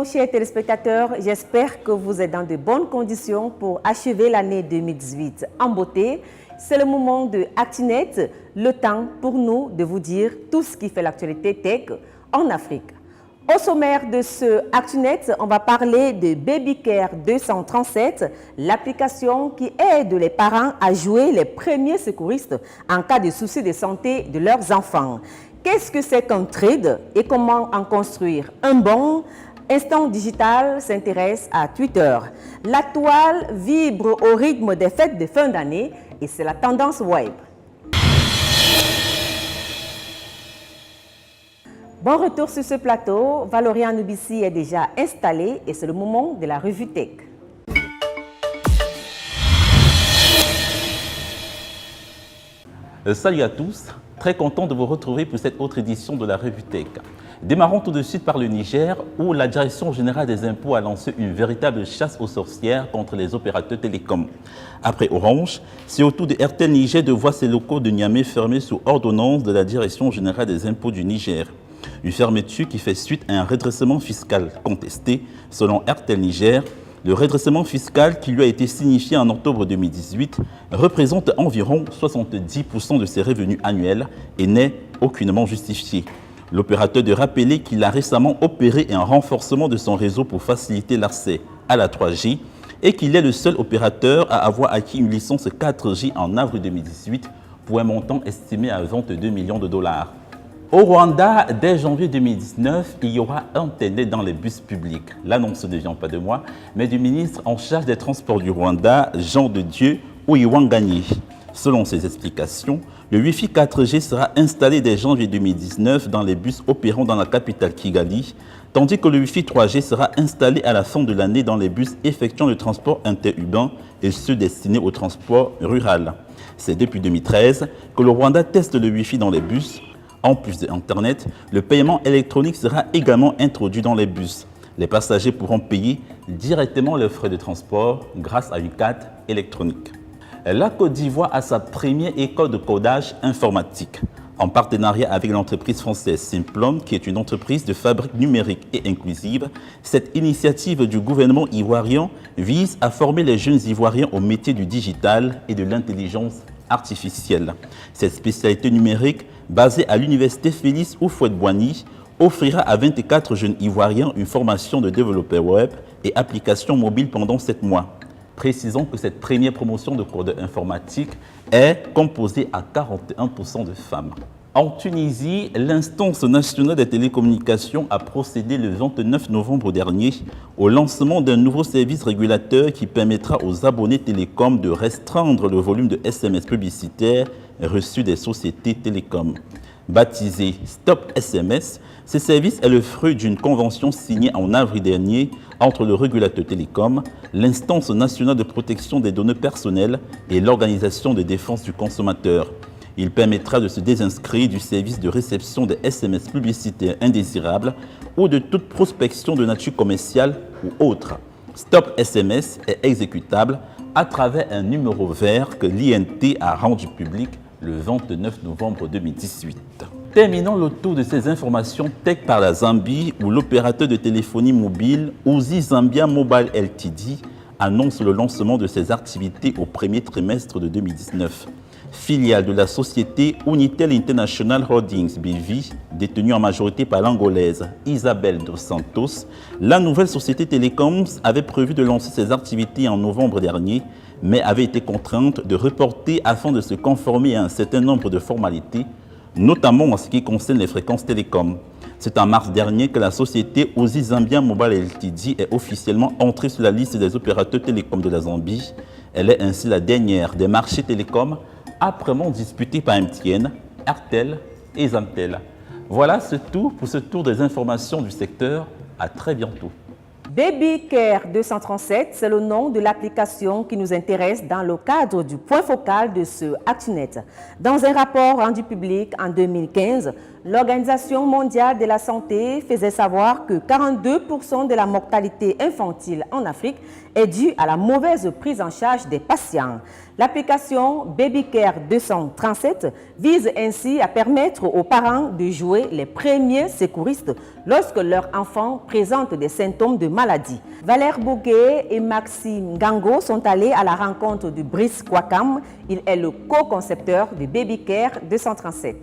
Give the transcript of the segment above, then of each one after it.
Bonjour chers téléspectateurs, j'espère que vous êtes dans de bonnes conditions pour achever l'année 2018 en beauté. C'est le moment de ActuNet, le temps pour nous de vous dire tout ce qui fait l'actualité tech en Afrique. Au sommaire de ce ActuNet, on va parler de BabyCare 237, l'application qui aide les parents à jouer les premiers secouristes en cas de soucis de santé de leurs enfants. Qu'est-ce que c'est qu'un trade et comment en construire un bon? Instant Digital s'intéresse à Twitter. La toile vibre au rythme des fêtes de fin d'année et c'est la tendance web. Bon retour sur ce plateau. Valorian Nubissi est déjà installé et c'est le moment de la revue Tech. Salut à tous, très content de vous retrouver pour cette autre édition de la revue Tech. Démarrons tout de suite par le Niger où la Direction générale des impôts a lancé une véritable chasse aux sorcières contre les opérateurs télécoms. Après Orange, c'est au tour de RTL Niger de voir ses locaux de Niamey fermés sous ordonnance de la Direction générale des impôts du Niger. Une fermeture qui fait suite à un redressement fiscal contesté selon RTL Niger. Le redressement fiscal qui lui a été signifié en octobre 2018 représente environ 70% de ses revenus annuels et n'est aucunement justifié. L'opérateur de rappeler qu'il a récemment opéré un renforcement de son réseau pour faciliter l'accès à la 3G et qu'il est le seul opérateur à avoir acquis une licence 4G en avril 2018 pour un montant estimé à 22 millions de dollars. Au Rwanda, dès janvier 2019, il y aura Internet dans les bus publics. L'annonce ne vient pas de moi, mais du ministre en charge des transports du Rwanda, Jean de Dieu Ouiwangani. Selon ses explications, le Wi-Fi 4G sera installé dès janvier 2019 dans les bus opérant dans la capitale Kigali, tandis que le Wi-Fi 3G sera installé à la fin de l'année dans les bus effectuant le transport interurbain et ceux destinés au transport rural. C'est depuis 2013 que le Rwanda teste le Wi-Fi dans les bus. En plus d'Internet, le paiement électronique sera également introduit dans les bus. Les passagers pourront payer directement leurs frais de transport grâce à une carte électronique. La Côte d'Ivoire a sa première école de codage informatique. En partenariat avec l'entreprise française Simplon, qui est une entreprise de fabrique numérique et inclusive, cette initiative du gouvernement ivoirien vise à former les jeunes Ivoiriens au métier du digital et de l'intelligence artificielle. Cette spécialité numérique, basée à l'université Félix Houphouët-Boigny, offrira à 24 jeunes Ivoiriens une formation de développeur web et applications mobiles pendant 7 mois. Précisons que cette première promotion de codeur informatique est composée à 41% de femmes. En Tunisie, l'instance nationale des télécommunications a procédé le 29 novembre dernier au lancement d'un nouveau service régulateur qui permettra aux abonnés télécoms de restreindre le volume de SMS publicitaires reçus des sociétés télécoms. Baptisé Stop SMS, ce service est le fruit d'une convention signée en avril dernier entre le régulateur télécom, l'instance nationale de protection des données personnelles et l'organisation de défense du consommateur. Il permettra de se désinscrire du service de réception des SMS publicitaires indésirables ou de toute prospection de nature commerciale ou autre. Stop SMS est exécutable à travers un numéro vert que l'INT a rendu public le 29 novembre 2018. Terminons le tour de ces informations tech par la Zambie où l'opérateur de téléphonie mobile Uzi Zambia Mobile Ltd annonce le lancement de ses activités au premier trimestre de 2019. Filiale de la société Unitel International Holdings BV, détenue en majorité par l'angolaise Isabel dos Santos, la nouvelle société Telecoms avait prévu de lancer ses activités en novembre dernier, mais avait été contrainte de reporter afin de se conformer à un certain nombre de formalités, notamment en ce qui concerne les fréquences télécom. C'est en mars dernier que la société Uzi Zambia Mobile Ltd est officiellement entrée sur la liste des opérateurs télécoms de la Zambie. Elle est ainsi la dernière des marchés télécoms âprement disputés par MTN, Airtel et Zamtel. Voilà, c'est tout pour ce tour des informations du secteur. À très bientôt. BabyCare 237, c'est le nom de l'application qui nous intéresse dans le cadre du point focal de ce ActuNet. Dans un rapport rendu public en 2015, L'Organisation mondiale de la santé faisait savoir que 42% de la mortalité infantile en Afrique est due à la mauvaise prise en charge des patients. L'application BabyCare 237 vise ainsi à permettre aux parents de jouer les premiers secouristes lorsque leur enfant présente des symptômes de maladie. Valère Bouguet et Maxime Gango sont allés à la rencontre de Brice Kwakam. Il est le co-concepteur de BabyCare 237.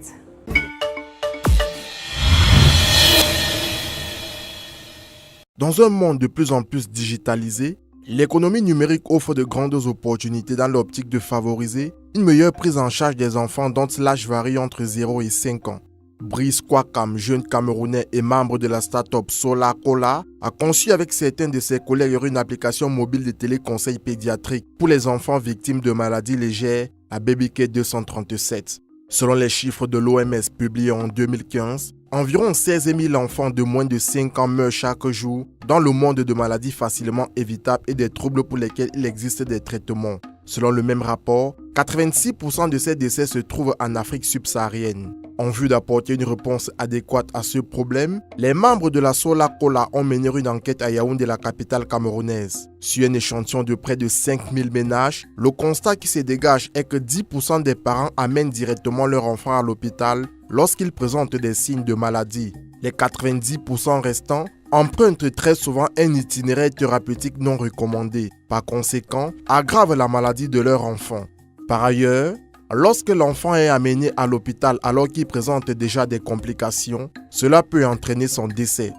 Dans un monde de plus en plus digitalisé, l'économie numérique offre de grandes opportunités dans l'optique de favoriser une meilleure prise en charge des enfants dont l'âge varie entre 0 et 5 ans. Brice Kwakam, jeune Camerounais et membre de la start-up Solacola, a conçu avec certains de ses collègues une application mobile de téléconseil pédiatrique pour les enfants victimes de maladies légères à BabyCare 237. Selon les chiffres de l'OMS publiés en 2015, environ 16 000 enfants de moins de 5 ans meurent chaque jour dans le monde de maladies facilement évitables et des troubles pour lesquels il existe des traitements. Selon le même rapport, 86% de ces décès se trouvent en Afrique subsaharienne. En vue d'apporter une réponse adéquate à ce problème, les membres de la Solacola ont mené une enquête à Yaoundé, la capitale camerounaise. Sur un échantillon de près de 5000 ménages, le constat qui se dégage est que 10% des parents amènent directement leur enfant à l'hôpital lorsqu'ils présentent des signes de maladie. Les 90% restants empruntent très souvent un itinéraire thérapeutique non recommandé. Par conséquent, aggravent la maladie de leur enfant. Par ailleurs, lorsque l'enfant est amené à l'hôpital alors qu'il présente déjà des complications, cela peut entraîner son décès.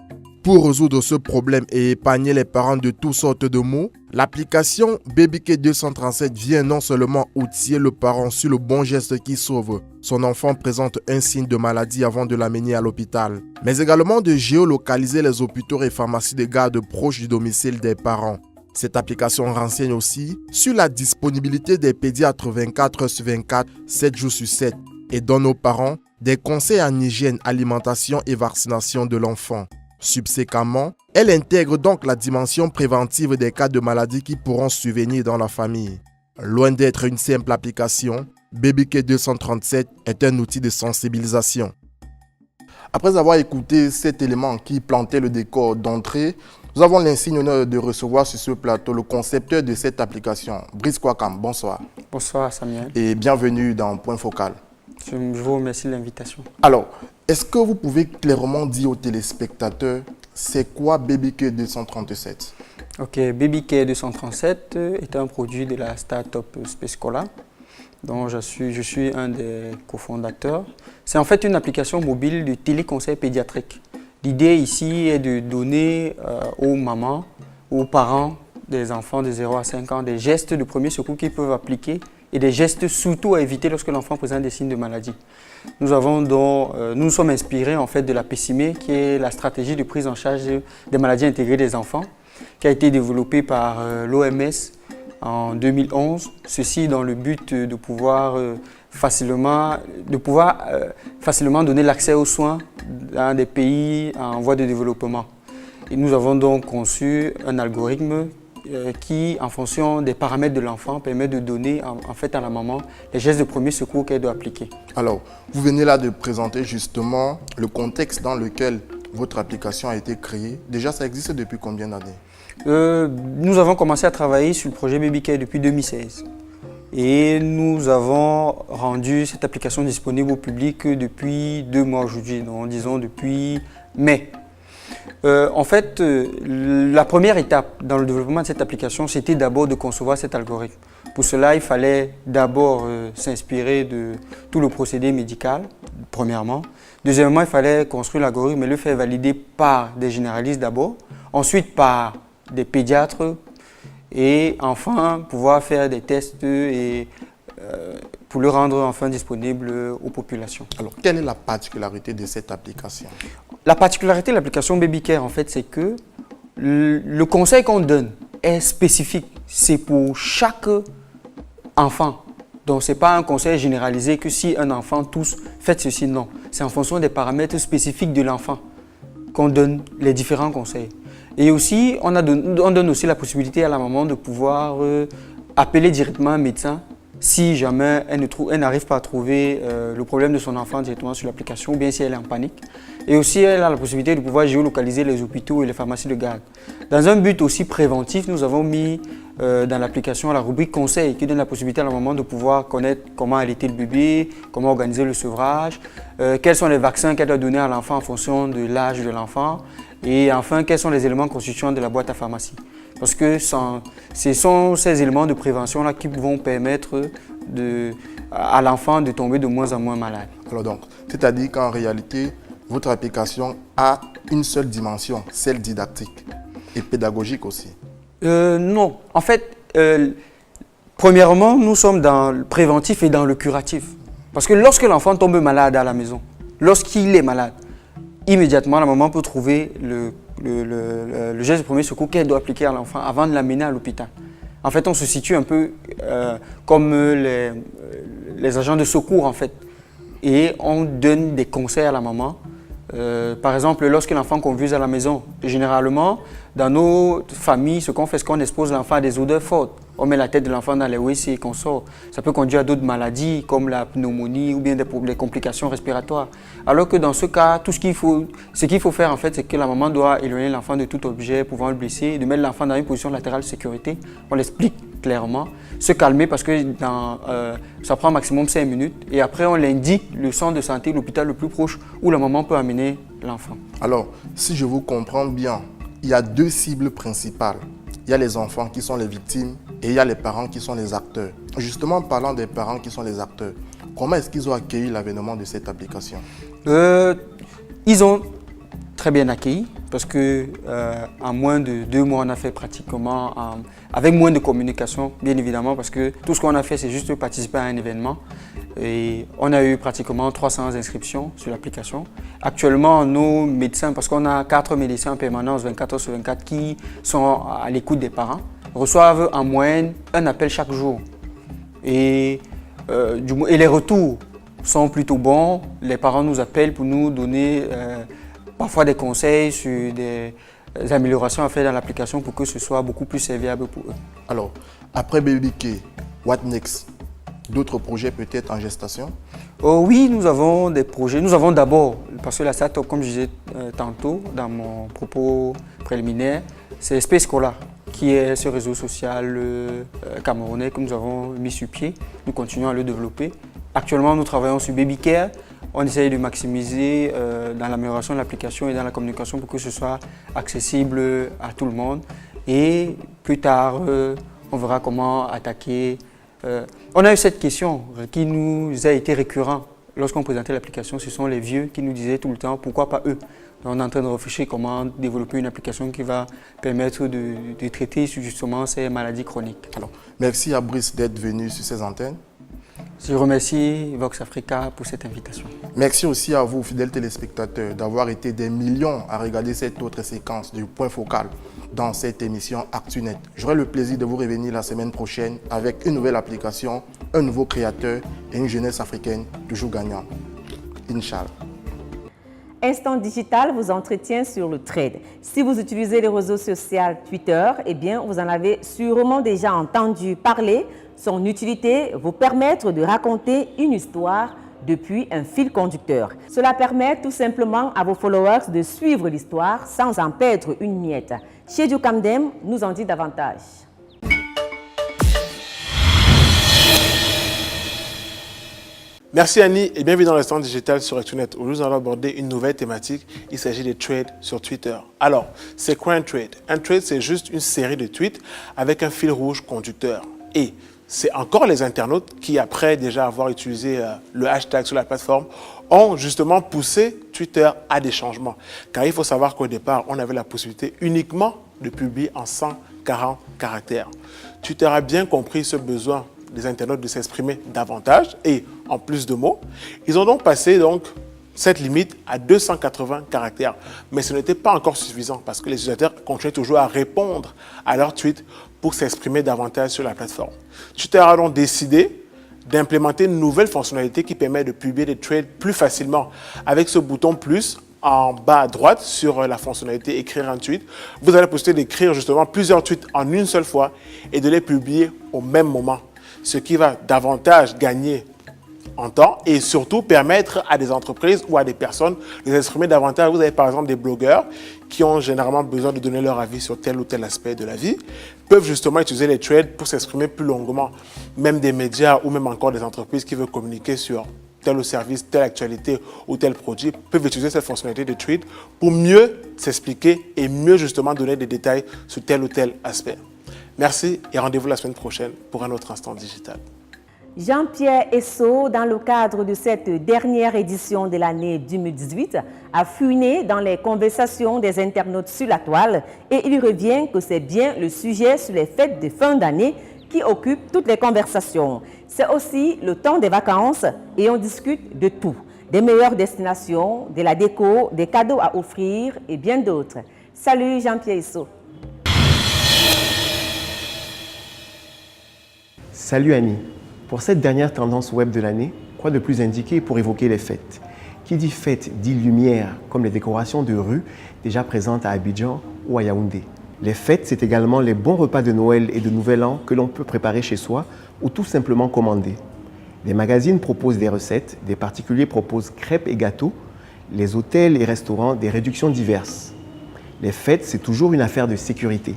Pour résoudre ce problème et épargner les parents de toutes sortes de maux, l'application BabyCare 237 vient non seulement outiller le parent sur le bon geste qui sauve son enfant présente un signe de maladie avant de l'amener à l'hôpital, mais également de géolocaliser les hôpitaux et pharmacies de garde proches du domicile des parents. Cette application renseigne aussi sur la disponibilité des pédiatres 24 heures sur 24, 7 jours sur 7 et donne aux parents des conseils en hygiène, alimentation et vaccination de l'enfant. Subséquemment, elle intègre donc la dimension préventive des cas de maladies qui pourront survenir dans la famille. Loin d'être une simple application, BabyCare 237 est un outil de sensibilisation. Après avoir écouté cet élément qui plantait le décor d'entrée, nous avons l'insigne honneur de recevoir sur ce plateau le concepteur de cette application, Brice Kwakam. Bonsoir. Bonsoir Samuel. Et bienvenue dans Point Focal. Je vous remercie de l'invitation. Alors, est-ce que vous pouvez clairement dire aux téléspectateurs c'est quoi BabyCare 237? Ok, BabyCare 237 est un produit de la start-up Spacecola, dont je suis un des cofondateurs. C'est en fait une application mobile de téléconseil pédiatrique. L'idée ici est de donner aux mamans, aux parents des enfants de 0 à 5 ans des gestes de premier secours qu'ils peuvent appliquer et des gestes surtout à éviter lorsque l'enfant présente des signes de maladie. Nous nous sommes inspirés en fait de la PCIME, qui est la stratégie de prise en charge des maladies intégrées des enfants, qui a été développée par l'OMS en 2011. Ceci dans le but de pouvoir facilement donner l'accès aux soins dans des pays en voie de développement. Et nous avons donc conçu un algorithme qui, en fonction des paramètres de l'enfant, permet de donner en fait à la maman les gestes de premier secours qu'elle doit appliquer. Alors, vous venez là de présenter justement le contexte dans lequel votre application a été créée. Déjà, ça existe depuis combien d'années? Nous avons commencé à travailler sur le projet BabyCare depuis 2016. Et nous avons rendu cette application disponible au public depuis 2 mois aujourd'hui, donc disons depuis mai. En fait, la première étape dans le développement de cette application, c'était d'abord de concevoir cet algorithme. Pour cela, il fallait d'abord s'inspirer de tout le procédé médical, premièrement. Deuxièmement, il fallait construire l'algorithme et le faire valider par des généralistes d'abord, ensuite par des pédiatres et enfin pouvoir faire des tests et pour le rendre enfin disponible aux populations. Alors, quelle est la particularité de cette application? La particularité de l'application BabyCare, en fait, c'est que le conseil qu'on donne est spécifique. C'est pour chaque enfant. Donc, ce n'est pas un conseil généralisé que si un enfant tousse, faites ceci, non. C'est en fonction des paramètres spécifiques de l'enfant qu'on donne les différents conseils. Et aussi, on donne aussi la possibilité à la maman de pouvoir appeler directement un médecin si jamais elle n'arrive pas à trouver le problème de son enfant directement sur l'application, ou bien si elle est en panique. Et aussi, elle a la possibilité de pouvoir géolocaliser les hôpitaux et les pharmacies de garde. Dans un but aussi préventif, nous avons mis dans l'application la rubrique conseil qui donne la possibilité à la maman de pouvoir connaître comment allaiter le bébé, comment organiser le sevrage, quels sont les vaccins qu'elle doit donner à l'enfant en fonction de l'âge de l'enfant et enfin, quels sont les éléments constituants de la boîte à pharmacie. Parce que ce sont ces éléments de prévention-là qui vont permettre à l'enfant de tomber de moins en moins malade. Alors donc, c'est-à-dire qu'en réalité, votre application a une seule dimension, celle didactique et pédagogique aussi. Non. En fait, premièrement, nous sommes dans le préventif et dans le curatif. Parce que lorsque l'enfant tombe malade à la maison, lorsqu'il est malade, immédiatement, la maman peut trouver le geste de premier secours qu'elle doit appliquer à l'enfant avant de l'amener à l'hôpital. En fait, on se situe un peu comme les agents de secours, en fait. Et on donne des conseils à la maman. Par exemple, lorsque l'enfant convulse à la maison, généralement, dans nos familles, ce qu'on fait, c'est qu'on expose l'enfant à des odeurs fortes. On met la tête de l'enfant dans les WC et qu'on sort. Ça peut conduire à d'autres maladies comme la pneumonie ou bien des complications respiratoires. Alors que dans ce cas, ce qu'il faut faire, en fait, c'est que la maman doit éloigner l'enfant de tout objet pouvant le blesser, de mettre l'enfant dans une position latérale de sécurité. On l'explique clairement. Se calmer parce que ça prend maximum 5 minutes. Et après, on l'indique le centre de santé, l'hôpital le plus proche où la maman peut amener l'enfant. Alors, si je vous comprends bien, il y a deux cibles principales. Il y a les enfants qui sont les victimes et il y a les parents qui sont les acteurs. Justement, parlant des parents qui sont les acteurs, comment est-ce qu'ils ont accueilli l'avènement de cette application? Ils ont très bien accueilli parce que en moins de 2 mois, on a fait pratiquement, avec moins de communication, bien évidemment, parce que tout ce qu'on a fait, c'est juste participer à un événement. Et on a eu pratiquement 300 inscriptions sur l'application. Actuellement, nos médecins, parce qu'on a 4 médecins en permanence 24 heures sur 24 qui sont à l'écoute des parents, reçoivent en moyenne un appel chaque jour. Et les retours sont plutôt bons. Les parents nous appellent pour nous donner parfois des conseils sur des améliorations à faire dans l'application pour que ce soit beaucoup plus serviable pour eux. Alors, après BabyK, what next? D'autres projets peut-être en gestation? Oui, nous avons des projets. Nous avons d'abord, parce que la start-up, comme je disais tantôt dans mon propos préliminaire, c'est Space Scholar, qui est ce réseau social camerounais que nous avons mis sur pied. Nous continuons à le développer. Actuellement, nous travaillons sur BabyCare. On essaye de maximiser dans l'amélioration de l'application et dans la communication pour que ce soit accessible à tout le monde. Et plus tard, on verra comment attaquer. On a eu cette question qui nous a été récurrente lorsqu'on présentait l'application. Ce sont les vieux qui nous disaient tout le temps pourquoi pas eux. On est en train de réfléchir comment développer une application qui va permettre de traiter justement ces maladies chroniques. Alors, merci à Brice d'être venu sur ces antennes. Je remercie Vox Africa pour cette invitation. Merci aussi à vous, fidèles téléspectateurs, d'avoir été des millions à regarder cette autre séquence du Point Focal dans cette émission ActuNet. J'aurai le plaisir de vous revenir la semaine prochaine avec une nouvelle application, un nouveau créateur et une jeunesse africaine toujours gagnante. Inch'Allah. Instant Digital vous entretient sur le trade. Si vous utilisez les réseaux sociaux Twitter, eh bien, vous en avez sûrement déjà entendu parler. Son utilité, vous permettre de raconter une histoire depuis un fil conducteur. Cela permet tout simplement à vos followers de suivre l'histoire sans en perdre une miette. Chez Kamdem nous en dit davantage. Merci Annie et bienvenue dans l'instant digital sur ActuNet où nous allons aborder une nouvelle thématique. Il s'agit des trades sur Twitter. Alors, c'est quoi un trade? Un trade, c'est juste une série de tweets avec un fil rouge conducteur. Et c'est encore les internautes qui, après déjà avoir utilisé le hashtag sur la plateforme, ont justement poussé Twitter à des changements. Car il faut savoir qu'au départ, on avait la possibilité uniquement de publier en 140 caractères. Twitter a bien compris ce besoin des internautes de s'exprimer davantage et en plus de mots. Ils ont donc passé cette limite à 280 caractères. Mais ce n'était pas encore suffisant parce que les utilisateurs continuaient toujours à répondre à leurs tweets pour s'exprimer davantage sur la plateforme. Twitter a donc décidé d'implémenter une nouvelle fonctionnalité qui permet de publier des trades plus facilement. Avec ce bouton plus en bas à droite sur la fonctionnalité écrire un tweet, vous avez la possibilité d'écrire justement plusieurs tweets en une seule fois et de les publier au même moment. ce qui va davantage gagner en temps et surtout permettre à des entreprises ou à des personnes de s'exprimer davantage. Vous avez par exemple des blogueurs qui ont généralement besoin de donner leur avis sur tel ou tel aspect de la vie, peuvent justement utiliser les threads pour s'exprimer plus longuement. Même des médias ou même encore des entreprises qui veulent communiquer sur tel ou service, telle actualité ou tel produit peuvent utiliser cette fonctionnalité de thread pour mieux s'expliquer et mieux justement donner des détails sur tel ou tel aspect. Merci et rendez-vous la semaine prochaine pour un autre instant digital. Jean-Pierre Esso, dans le cadre de cette dernière édition de l'année 2018, a fouiné dans les conversations des internautes sur la toile et il revient que c'est bien le sujet sur les fêtes de fin d'année qui occupe toutes les conversations. C'est aussi le temps des vacances et on discute de tout, des meilleures destinations, de la déco, des cadeaux à offrir et bien d'autres. Salut Jean-Pierre Esso. Salut Annie. Pour cette dernière tendance web de l'année, quoi de plus indiqué pour évoquer les fêtes? Qui dit fête dit lumière, comme les décorations de rue déjà présentes à Abidjan ou à Yaoundé. Les fêtes, c'est également les bons repas de Noël et de Nouvel An que l'on peut préparer chez soi ou tout simplement commander. Des magazines proposent des recettes, des particuliers proposent crêpes et gâteaux, les hôtels et restaurants des réductions diverses. Les fêtes, c'est toujours une affaire de sécurité.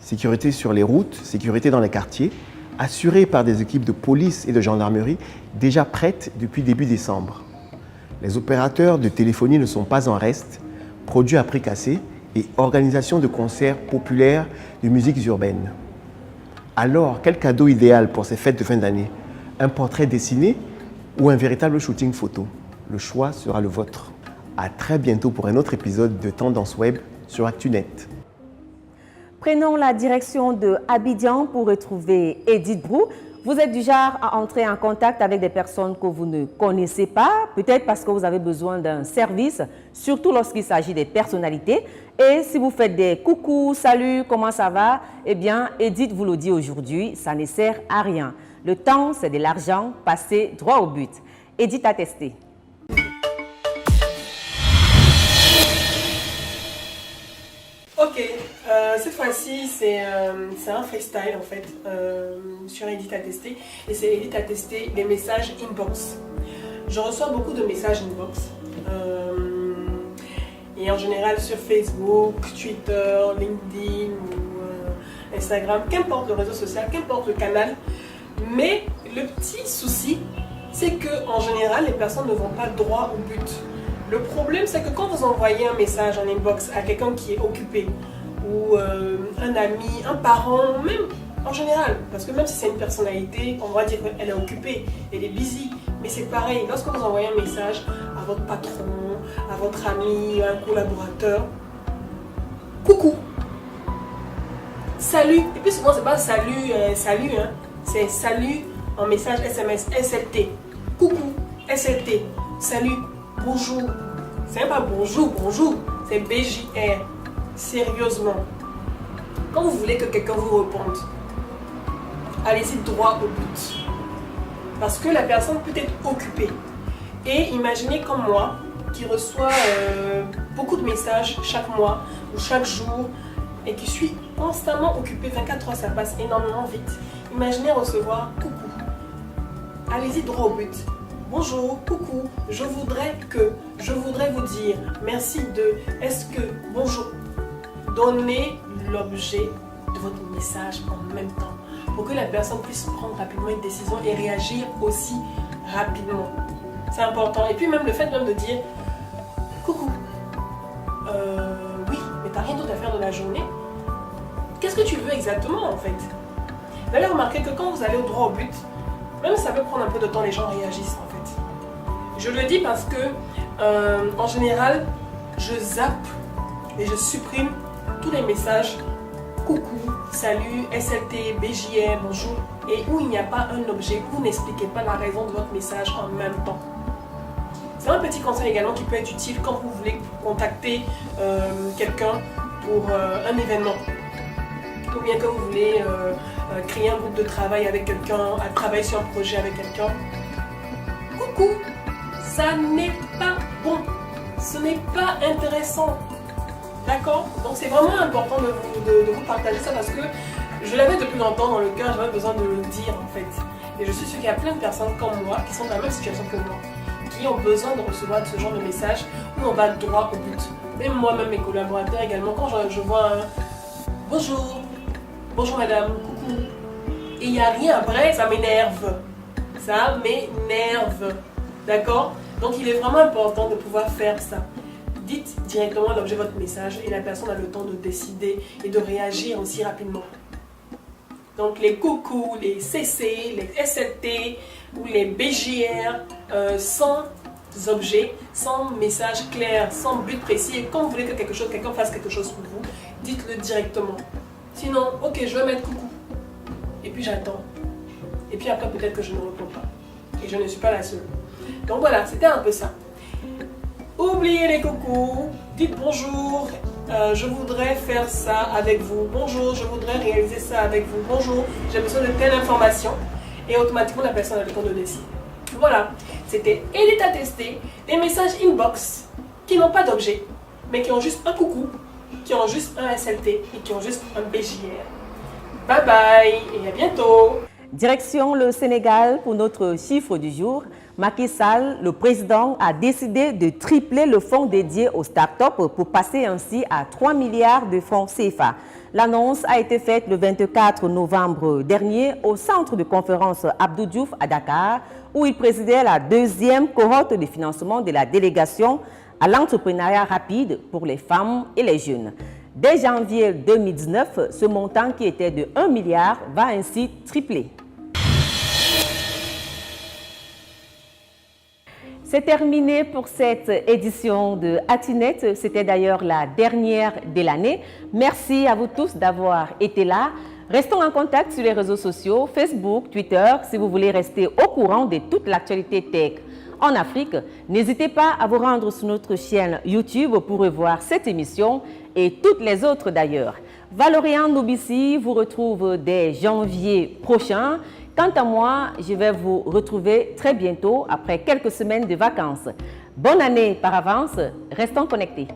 Sécurité sur les routes, sécurité dans les quartiers, assurée par des équipes de police et de gendarmerie déjà prêtes depuis début décembre. Les opérateurs de téléphonie ne sont pas en reste, produits à prix cassé et organisation de concerts populaires de musiques urbaines. Alors, quel cadeau idéal pour ces fêtes de fin d'année? Un portrait dessiné ou un véritable shooting photo? Le choix sera le vôtre. À très bientôt pour un autre épisode de Tendance Web sur ActuNet. Prenons la direction de Abidjan pour retrouver Edith Brou. Vous êtes du genre à entrer en contact avec des personnes que vous ne connaissez pas, peut-être parce que vous avez besoin d'un service, surtout lorsqu'il s'agit des personnalités. Et si vous faites des coucou, salut, comment ça va? Eh bien, Edith vous le dit aujourd'hui, ça ne sert à rien. Le temps, c'est de l'argent, passez droit au but. Edith a testé. Ok, cette fois-ci c'est un freestyle en fait sur Edith a testé et c'est Edith a testé les messages inbox. Je reçois beaucoup de messages inbox et en général sur Facebook, Twitter, LinkedIn ou Instagram, qu'importe le réseau social, qu'importe le canal. Mais le petit souci, c'est que en général les personnes ne vont pas droit au but. Le problème, c'est que quand vous envoyez un message en inbox à quelqu'un qui est occupé, ou un ami, un parent, même en général, parce que même si c'est une personnalité, on va dire qu'elle est occupée, elle est busy, mais c'est pareil, lorsque vous envoyez un message à votre patron, à votre ami, à un collaborateur, coucou, salut, et puis souvent c'est pas salut, salut, hein, c'est salut en message SMS, SLT, coucou, SLT, salut, bonjour, c'est même pas bonjour, c'est BJR, sérieusement. Quand vous voulez que quelqu'un vous réponde, allez-y droit au but. Parce que la personne peut être occupée. Et imaginez comme moi, qui reçoit beaucoup de messages chaque mois ou chaque jour, et qui suis constamment occupée, 24 heures, ça passe énormément vite. Imaginez recevoir coucou. Allez-y droit au but. Bonjour, coucou, je voudrais vous dire merci de, est-ce que, bonjour. Donnez l'objet de votre message en même temps pour que la personne puisse prendre rapidement une décision et réagir aussi rapidement. C'est important. Et puis même le fait même de dire coucou, oui, mais t'as rien d'autre à faire de la journée. Qu'est-ce que tu veux exactement en fait? Vous allez remarquer que quand vous allez au droit au but, même si ça peut prendre un peu de temps, les gens réagissent en fait. Je le dis parce que en général, je zappe et je supprime tous les messages coucou, salut, SLT, BJR, bonjour, et où il n'y a pas un objet, vous n'expliquez pas la raison de votre message en même temps. C'est un petit conseil également qui peut être utile quand vous voulez contacter quelqu'un pour un événement, ou bien que vous voulez créer un groupe de travail avec quelqu'un, travailler sur un projet avec quelqu'un. Coucou, ça n'est pas bon, ce n'est pas intéressant. D'accord? Donc c'est vraiment important de vous partager ça parce que je l'avais depuis longtemps dans le cœur, j'avais besoin de le dire en fait. Et je suis sûre qu'il y a plein de personnes comme moi qui sont dans la même situation que moi, qui ont besoin de recevoir ce genre de message où on va droit au but. Même moi, même mes collaborateurs également, quand je vois un bonjour, bonjour madame, coucou, et il n'y a rien après, ça m'énerve. Ça m'énerve. D'accord? Donc il est vraiment important de pouvoir faire ça. Dites directement l'objet de votre message et la personne a le temps de décider et de réagir aussi rapidement. Donc les coucous, les CC, les SLT ou les BJR sans objet, sans message clair, sans but précis. Et quand vous voulez que quelqu'un fasse quelque chose pour vous, dites-le directement. Sinon, ok, je vais mettre coucou. Et puis j'attends. Et puis après, peut-être que je ne réponds pas. Et je ne suis pas la seule. Donc voilà, c'était un peu ça. Oubliez les coucous, dites bonjour, je voudrais faire ça avec vous. Bonjour, je voudrais réaliser ça avec vous. Bonjour, j'ai besoin de telle information. Et automatiquement, la personne a le temps de décider. Voilà, c'était Edith à tester, des messages inbox qui n'ont pas d'objet, mais qui ont juste un coucou, qui ont juste un SLT et qui ont juste un BJR. Bye bye et à bientôt. Direction le Sénégal pour notre chiffre du jour. Macky Sall, le président, a décidé de tripler le fonds dédié aux startups pour passer ainsi à 3 milliards de francs CFA. L'annonce a été faite le 24 novembre dernier au centre de conférence Abdou Diouf à Dakar, où il présidait la deuxième cohorte de financement de la délégation à l'entrepreneuriat rapide pour les femmes et les jeunes. Dès janvier 2019, ce montant qui était de 1 milliard va ainsi tripler. C'est terminé pour cette édition de Actu-Net. C'était d'ailleurs la dernière de l'année. Merci à vous tous d'avoir été là. Restons en contact sur les réseaux sociaux, Facebook, Twitter, si vous voulez rester au courant de toute l'actualité tech en Afrique. N'hésitez pas à vous rendre sur notre chaîne YouTube pour revoir cette émission et toutes les autres d'ailleurs. Valorian Nobissi vous retrouve dès janvier prochain. Quant à moi, je vais vous retrouver très bientôt après quelques semaines de vacances. Bonne année par avance, restons connectés.